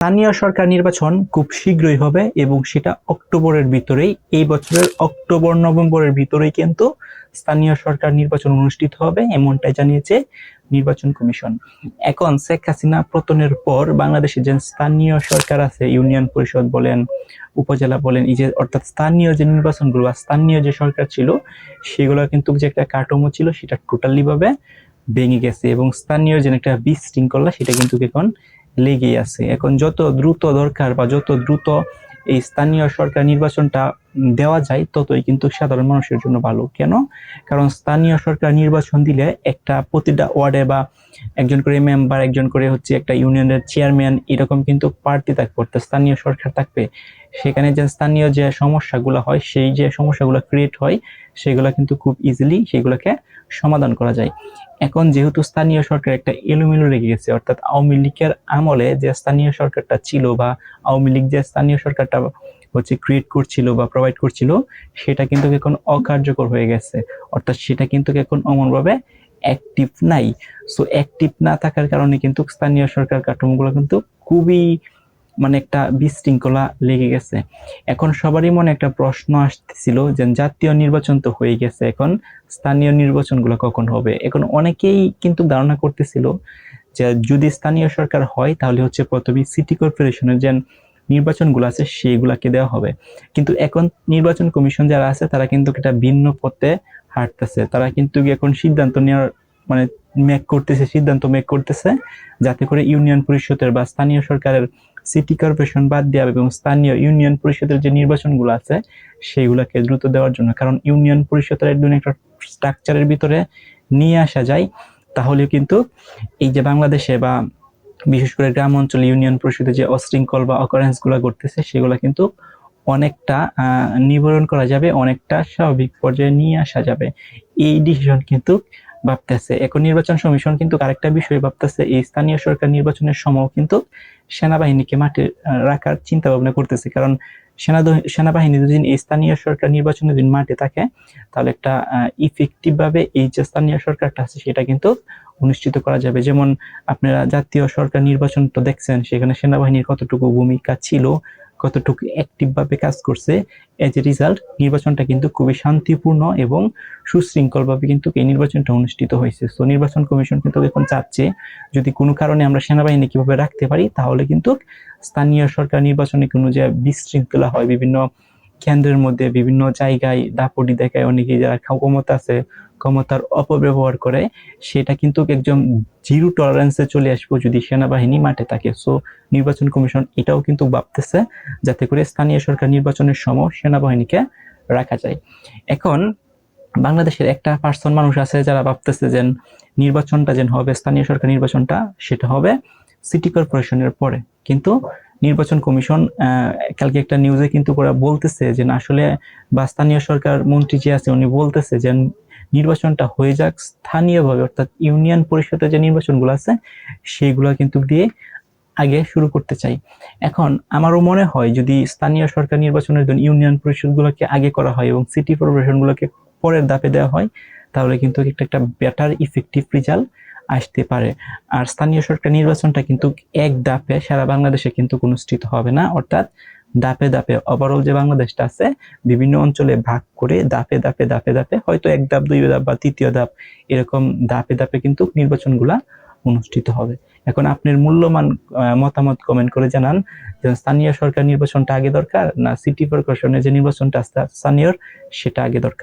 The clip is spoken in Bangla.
স্থানীয় সরকার নির্বাচন খুব শীঘ্রই হবে এবং সেটা অক্টোবরের ভিতরেই, এই বছরের অক্টোবর নভেম্বরের ভিতরেই কিন্তু স্থানীয় সরকার নির্বাচন অনুষ্ঠিত হবে, এমনটাই জানিয়েছে নির্বাচন কমিশন। এখন শেখ হাসিনা পতনের পর বাংলাদেশে যে স্থানীয় সরকার আছে, ইউনিয়ন পরিষদ বলেন, উপজেলা বলেন, এই যে অর্থাৎ স্থানীয় যে নির্বাচনগুলো বা স্থানীয় যে সরকার ছিল, সেগুলো কিন্তু যে একটা কাঠামো ছিল সেটা টোটালি ভাবে ভেঙে গেছে এবং স্থানীয় যে একটা বিশৃঙ্খলা সেটা কিন্তু এখন লেগেই আছে। এখন যত দ্রুত দরকার বা যত দ্রুত এই স্থানীয় সরকার নির্বাচনটা দেওয়া যায় ততই কিন্তু সাধারণ মানুষের জন্য ভালো। কেন? কারণ স্থানীয় সরকার নির্বাচন দিলে একটা প্রতিটা ওয়ার্ডে বা একজন করে মেম্বার, একজন করে হচ্ছে একটা ইউনিয়নের চেয়ারম্যান, এরকম কিন্তু প্রার্থী থাকবে, অর্থাৎ স্থানীয় সরকার থাকবে। সেখানে যে স্থানীয় যে সমস্যাগুলো হয়, সেই যে সমস্যাগুলো ক্রিয়েট হয়, সেগুলো কিন্তু খুব ইজিলি সেগুলোকে সমাধান করা যায়। এখন যেহেতু স্থানীয় সরকার একটা এলোমেলো লেগে গেছে, অর্থাৎ আওয়ামী লীগের আমলে যে স্থানীয় সরকারটা ছিল বা আওয়ামী লীগ যে স্থানীয় সরকারটা হচ্ছে ক্রিয়েট করছিল বা প্রোভাইড করছিল, সেটা কিন্তু এখন অকার্যকর হয়ে গেছে, অর্থাৎ সেটা কিন্তু এখন অমনভাবে অ্যাক্টিভ নাই। সো অ্যাক্টিভ না থাকার কারণে কিন্তু স্থানীয় সরকার কাঠামোগুলো কিন্তু খুবই একটা বিশৃঙ্খলা লেগে গেছে। এখন সবারই মনে একটা প্রশ্ন আসতেছিল যে জাতীয় নির্বাচন তো হয়ে গেছে, এখন স্থানীয় নির্বাচনগুলো কখন হবে। এখন অনেকেই কিন্তু ধারণা করতেছিল যে যদি স্থানীয় সরকার হয় তাহলে হচ্ছে প্রথমে সিটি কর্পোরেশনের যে নির্বাচনগুলো আছে সেগুলাকে দেওয়া হবে, কিন্তু এখন নির্বাচন কমিশন যারা আছে তারা কিন্তু একটা ভিন্ন পথে হাঁটতেছে। তারা কিন্তু এখন সিদ্ধান্ত নেওয়ার সিদ্ধান্ত মেক করতেছে যাতে করে ইউনিয়ন পরিষদের বা স্থানীয় সরকারের সিটি কর্পোরেশন বাদ দেওয়া এবং স্থানীয় ইউনিয়ন পরিষদের যে নির্বাচনগুলো আছে সেইগুলোকে দ্রুত দেওয়ার জন্য। কারণ ইউনিয়ন পরিষদের একদম একটা স্ট্রাকচারের ভিতরে নিয়ে আসা যায়, তাহলে কিন্তু এই যে বাংলাদেশে বা বিশেষ করে গ্রাম অঞ্চলে ইউনিয়ন পরিষদে যে অশৃঙ্খল বা অকারেন্স গুলা ঘটতেছে সেগুলো কিন্তু অনেকটা নিবারণ করা যাবে, অনেকটা স্বাভাবিক পর্যায়ে নিয়ে আসা যাবে। এই ডিসিশন কিন্তু ভাবতেছে। এখন নির্বাচন কমিশন কিন্তু আরেকটা বিষয় ভাবতেছে, এই স্থানীয় সরকার নির্বাচনের সময় কিন্তু সেনাবাহিনীকে মাঠে রাখার চিন্তা ভাবনা করতেছে। কারণ সেনাবাহিনী যদি এই স্থানীয় সরকার নির্বাচনে যদি মাঠে থাকে তাহলে একটা ইফেক্টিভ ভাবে এই যে স্থানীয় সরকারটা আছে সেটা কিন্তু অনুষ্ঠিত করা যাবে। যেমন আপনারা জাতীয় সরকার নির্বাচন তো দেখছেন, সেখানে সেনাবাহিনীর কতটুকু ভূমিকা ছিল, কতটুকু অ্যাক্টিভ ভাবে কাজ করছে। এজ এ রিজাল্ট নির্বাচনটা কিন্তু খুবই শান্তিপূর্ণ এবং সুশৃঙ্খল ভাবে কিন্তু এই নির্বাচনটা অনুষ্ঠিত হয়েছে। সো নির্বাচন কমিশন কিন্তু এখন চাচ্ছে যদি কোনো কারণে আমরা সেনাবাহিনী কিভাবে রাখতে পারি তাহলে কিন্তু স্থানীয় সরকার নির্বাচনে কোনো যে বিশৃঙ্খলা হয়, বিভিন্ন কেন্দ্রের মধ্যে বিভিন্ন জায়গায় দাপটি দেখায়, অনেকে যারা ক্ষমতা আছে ক্ষমতার অপব্যবহার করে, সেটা কিন্তু একদম জিরো টলারেন্সে চলে আসবে যদি সেনাবাহিনী মাঠে থাকে। সো নির্বাচন কমিশন এটাও কিন্তু ভাবতেছে যাতে করে স্থানীয় সরকার নির্বাচনের সময় সেনাবাহিনীকে রাখা যায়। এখন বাংলাদেশের একটা পার্সন মানুষ আছে যারা ভাবতেছে যে নির্বাচনটা যেন হবে, স্থানীয় সরকার নির্বাচনটা সেটা হবে সিটি কর্পোরেশনের পরে। কিন্তু নির্বাচন কমিশন কালকে একটা নিউজে কিন্তু ওরা বলতেছে যে আসলে বা স্থানীয় সরকার মন্ত্রী যে আছে উনি বলতেছে যে নির্বাচনটা হয়ে যাক স্থানীয়ভাবে, অর্থাৎ ইউনিয়ন পরিষদের যে নির্বাচনগুলো আছে সেগুলো কিন্তু দিয়ে আগে শুরু করতে চাই। এখন আমারও মনে হয় যদি স্থানীয় সরকার নির্বাচনের জন্য ইউনিয়ন পরিষদগুলোকে আগে করা হয় এবং সিটি কর্পোরেশনগুলোকে পরের ধাপে দেওয়া হয় তাহলে কিন্তু একটা বেটার ইফেক্টিভ রেজাল্ট আসতে পারে। আর স্থানীয় সরকার নির্বাচনটা কিন্তু এক ধাপে সারা বাংলাদেশে কিন্তু অনুষ্ঠিত হবে না, অর্থাৎ ধাপে ধাপে ওভারঅল যে বাংলাদেশটা আছে বিভিন্ন অঞ্চলে ভাগ করে ধাপে ধাপে ধাপে ধাপে হয়তো এক ধাপ, দুই ধাপ বা তৃতীয় ধাপ এরকম ধাপে ধাপে কিন্তু নির্বাচনগুলা অনুষ্ঠিত হবে। এখন আপনার মূল্যবান মতামত কমেন্ট করে জানান যে স্থানীয় সরকার নির্বাচনটা আগে দরকার না সিটি কর্পোরেশনের যে নির্বাচনটা স্থানীয় সেটা আগে দরকার।